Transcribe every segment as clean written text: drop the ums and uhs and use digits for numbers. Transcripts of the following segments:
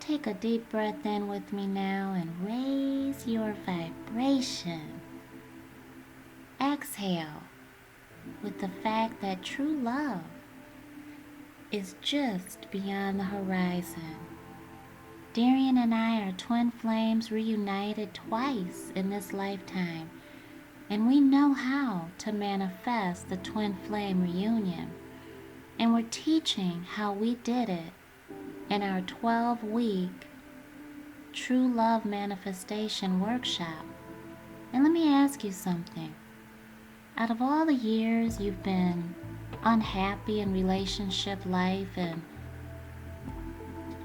take a deep breath in with me now and raise your vibration. Exhale with the fact that true love is just beyond the horizon. Darian and I are twin flames reunited twice in this lifetime, and we know how to manifest the twin flame reunion. And we're teaching how we did it in our 12-week True Love Manifestation Workshop. And let me ask you something. Out of all the years you've been unhappy in relationship life and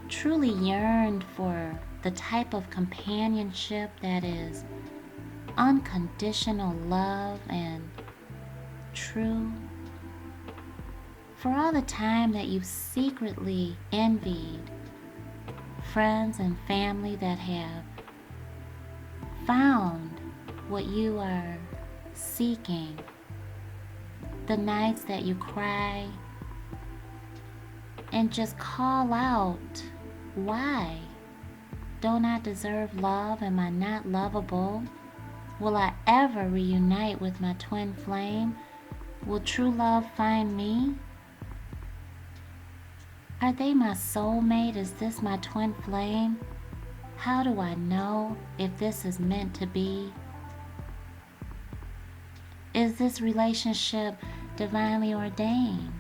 truly yearned for the type of companionship that is unconditional love and true, for all the time that you've secretly envied friends and family that have found what you are seeking, the nights that you cry and just call out, why? Don't I deserve love? Am I not lovable? Will I ever reunite with my twin flame? Will true love find me? Are they my soulmate? Is this my twin flame? How do I know if this is meant to be? Is this relationship divinely ordained?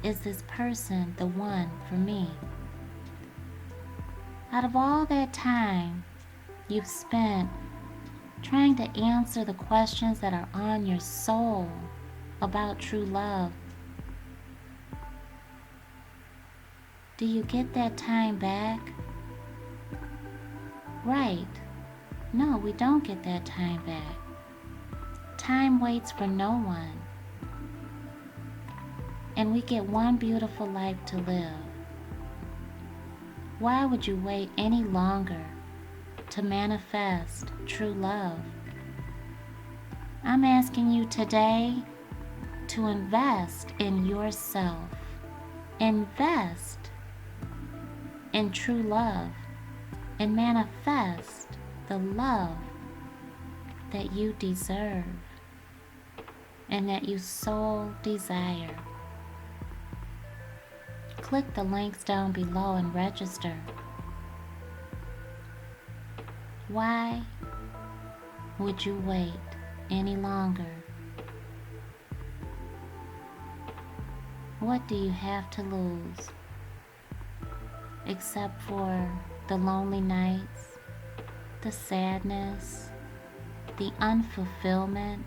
Is this person the one for me? Out of all that time you've spent trying to answer the questions that are on your soul about true love, do you get that time back? Right. No, we don't get that time back. Time waits for no one. And we get one beautiful life to live. Why would you wait any longer to manifest true love? I'm asking you today to invest in yourself. Invest in true love and manifest the love that you deserve and that you so desire. Click the links down below and register. Why would you wait any longer? What do you have to lose except for the lonely nights, the sadness, the unfulfillment,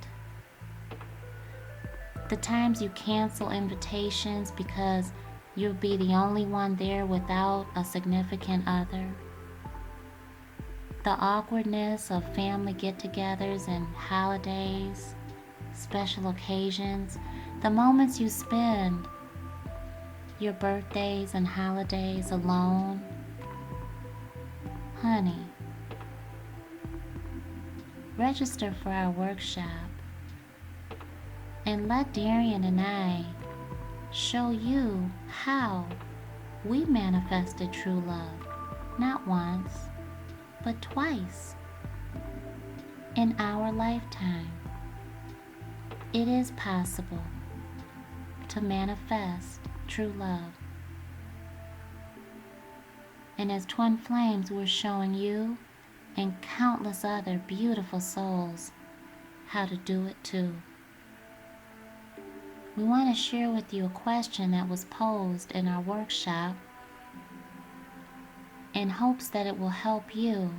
the times you cancel invitations because you'll be the only one there without a significant other, the awkwardness of family get-togethers and holidays, special occasions, the moments you spend your birthdays and holidays alone. Honey, register for our workshop and let Darian and I show you how we manifested true love, not once, but twice in our lifetime. It is possible to manifest true love. And as twin flames, we're showing you and countless other beautiful souls how to do it too. We want to share with you a question that was posed in our workshop in hopes that it will help you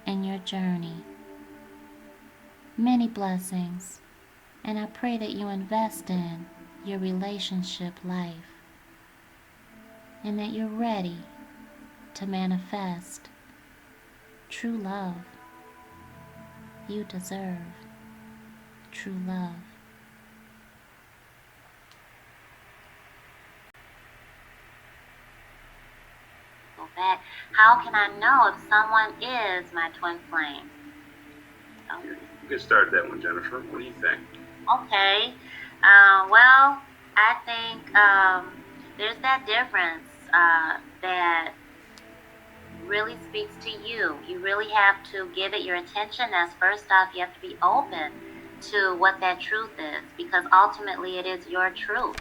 in your journey. Many blessings, and I pray that you invest in your relationship life and that you're ready to manifest true love. You deserve true love. Back. How can I know if someone is my twin flame? You can start that one, Jennifer. What do you think? Okay. Well, I think there's that difference that really speaks to you. You really have to give it your attention. That's first off, you have to be open to what that truth is, because ultimately it is your truth.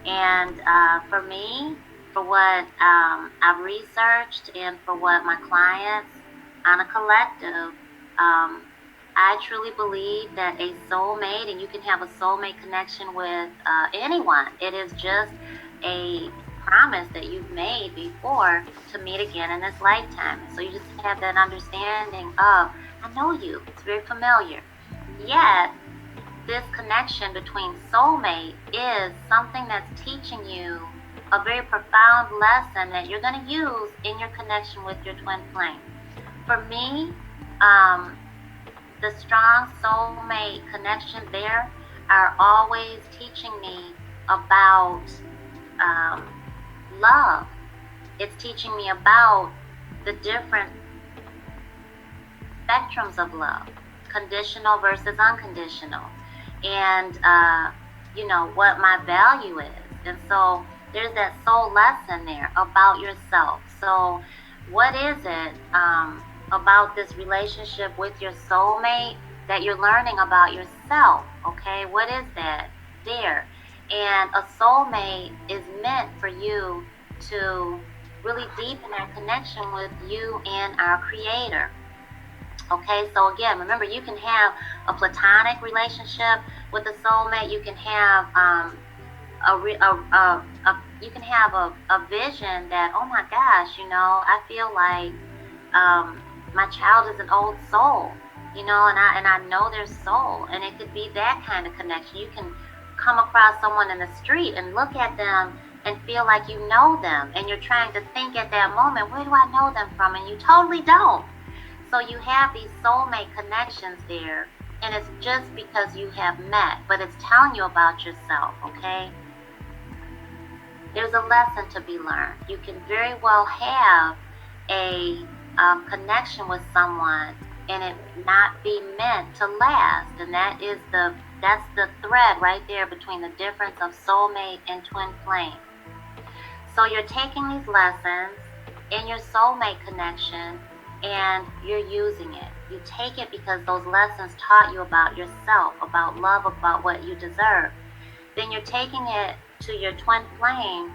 And for me, for what I've researched and for what my clients on a collective, I truly believe that a soulmate, and you can have a soulmate connection with anyone. It is just a promise that you've made before to meet again in this lifetime. So you just have that understanding of, I know you, it's very familiar. Yet, this connection between soulmate is something that's teaching you a very profound lesson that you're going to use in your connection with your twin flame. For me, the strong soulmate connections there are always teaching me about love. It's teaching me about the different spectrums of love, conditional versus unconditional, and what my value is. And so there's that soul lesson there about yourself. So what is it about this relationship with your soulmate that you're learning about yourself? Okay, what is that there? And a soulmate is meant for you to really deepen that connection with you and our creator. Okay, so again, remember, you can have a platonic relationship with a soulmate. You can have you can have a vision that, oh my gosh, I feel like my child is an old soul, and I know their soul, and it could be that kind of connection. You can come across someone in the street and look at them and feel like you know them, and you're trying to think at that moment, where do I know them from? And you totally don't. So you have these soulmate connections there, and it's just because you have met, but it's telling you about yourself, okay? There's a lesson to be learned. You can very well have a connection with someone and it not be meant to last, and that's the thread right there between the difference of soulmate and twin flame. So you're taking these lessons in your soulmate connection and you're using it. You take it because those lessons taught you about yourself, about love, about what you deserve. Then you're taking it to your twin flame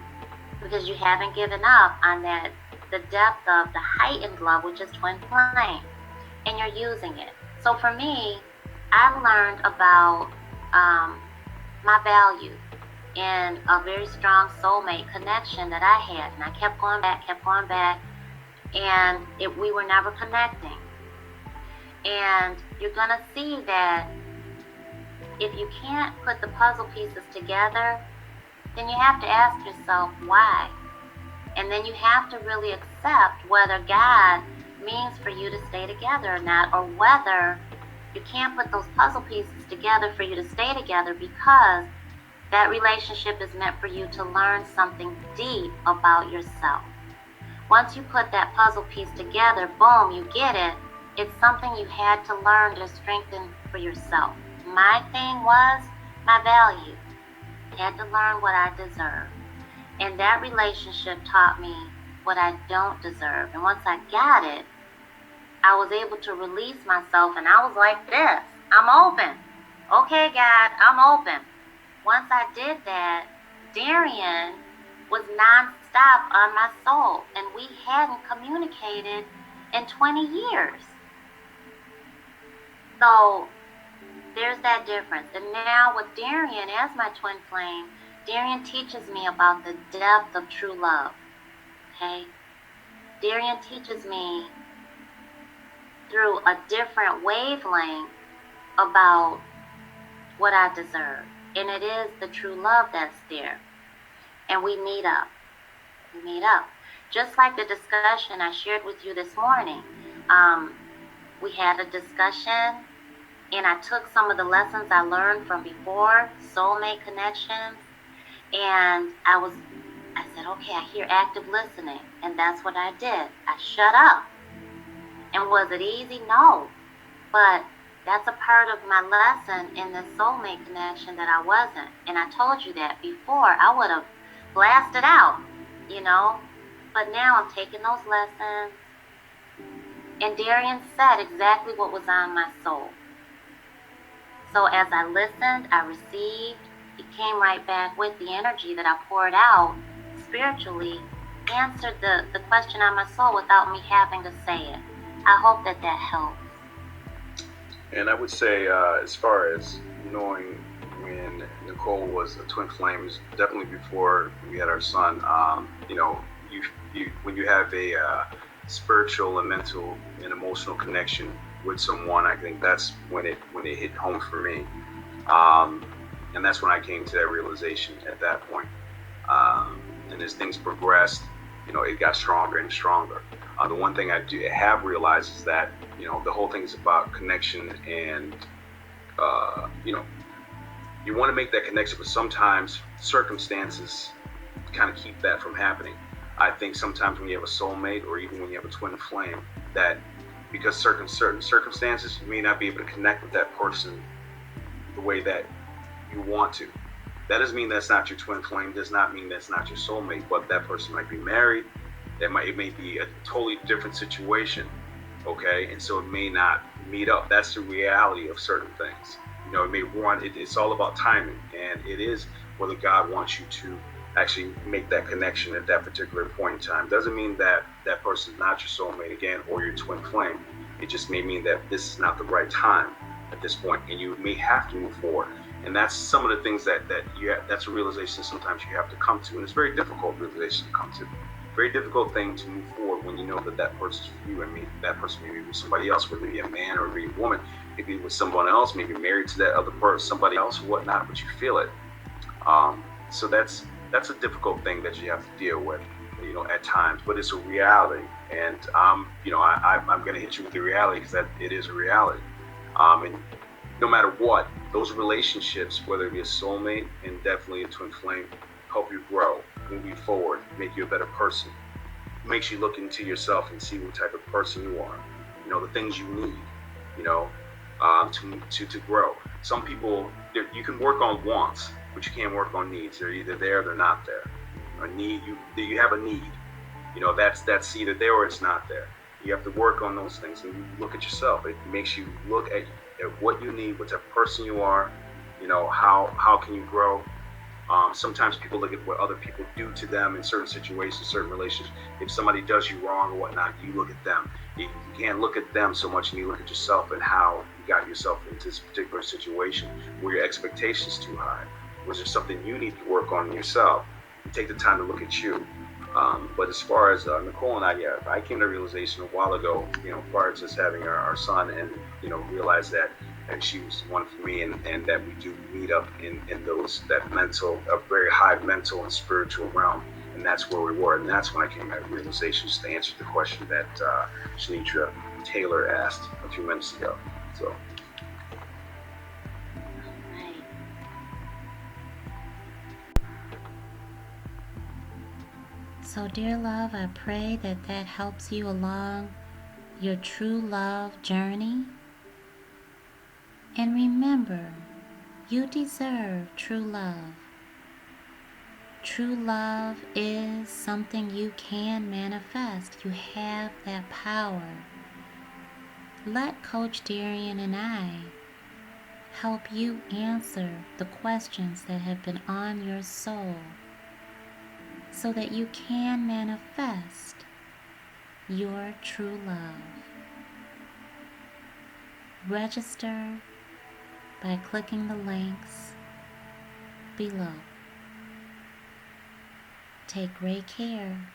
because you haven't given up on the depth of the heightened love, which is twin flame, and you're using it. So for me, I learned about my value in a very strong soulmate connection that I had, and I kept going back, and we were never connecting. And you're going to see that if you can't put the puzzle pieces together, then you have to ask yourself why. And then you have to really accept whether God means for you to stay together or not, or whether you can't put those puzzle pieces together for you to stay together, because that relationship is meant for you to learn something deep about yourself. Once you put that puzzle piece together, boom, you get it. It's something you had to learn to strengthen for yourself. My thing was my value. I had to learn what I deserve. And that relationship taught me what I don't deserve. And once I got it, I was able to release myself, and I was like this. I'm open. Okay, God, I'm open. Once I did that, Darian was nonstop on my soul, and we hadn't communicated in 20 years. So there's that difference. And now with Darian as my twin flame, Darian teaches me about the depth of true love. Okay? Darian teaches me through a different wavelength about what I deserve. And it is the true love that's there. And we meet up. We meet up. Just like the discussion I shared with you this morning. We had a discussion, and I took some of the lessons I learned from before, soulmate connections, and I said, okay, I hear active listening, and that's what I did. I shut up. And was it easy? No. But that's a part of my lesson in this soulmate connection that I wasn't. And I told you that before. I would have blasted out, But now I'm taking those lessons And Darian said exactly what was on my soul. So as I listened, I received. He came right back with the energy that I poured out spiritually, answered the question on my soul without me having to say it. I hope that helps. And I would say, as far as knowing when Necole was a twin flame, was definitely before we had our son. When you have a spiritual and mental and emotional connection with someone, I think that's when it hit home for me, and that's when I came to that realization at that point. And as things progressed, it got stronger and stronger. The one thing I do have realized is that the whole thing is about connection, and you want to make that connection, but sometimes circumstances kind of keep that from happening. I think sometimes when you have a soulmate, or even when you have a twin flame, that because certain circumstances, you may not be able to connect with that person the way that you want to. That doesn't mean that's not your twin flame. Does not mean that's not your soulmate. But that person might be married. It may be a totally different situation. Okay, and so it may not meet up. That's the reality of certain things. It may run. It's all about timing, and it is whether God wants you to actually make that connection at that particular point in time. Doesn't mean that that person is not your soulmate again, or your twin flame. It just may mean that this is not the right time at this point, and you may have to move forward. And that's some of the things that you have, that's a realization sometimes you have to come to, and it's a very difficult realization to come to. Very difficult thing to move forward when you know that person's for you, and maybe that person may be with somebody else, whether it be a man or maybe a woman, maybe with someone else, maybe married to that other person, somebody else, or whatnot, but you feel it. So that's a difficult thing that you have to deal with, at times, but it's a reality. And I'm going to hit you with the reality, because that it is a reality. And no matter what, those relationships, whether it be a soulmate and definitely a twin flame, help you grow, move you forward, make you a better person. It makes you look into yourself and see what type of person you are. The things you need, to grow. Some people, you can work on wants, but you can't work on needs. They're either there or they're not there. A need, you have a need. That's either there or it's not there. You have to work on those things, and you look at yourself. It makes you look at what you need, what type of person you are. How can you grow? Sometimes people look at what other people do to them in certain situations, certain relationships. If somebody does you wrong or whatnot, you look at them. You can't look at them so much, and you look at yourself and how you got yourself into this particular situation. Were your expectations too high? Was there something you need to work on yourself? You take the time to look at you. But as far as Necole and I came to a realization a while ago, prior to us having our son, and realized that she was one for me, and that we do meet up in that mental, a very high mental and spiritual realm, and that's where we were, and that's when I came to that realization, just to answer the question that Shanitra Taylor asked a few minutes ago. So. So, dear love, I pray that helps you along your true love journey. And remember, you deserve true love. True love is something you can manifest. You have that power. Let Coach Darian and I help you answer the questions that have been on your soul, so that you can manifest your true love. Register by clicking the links below. Take great care.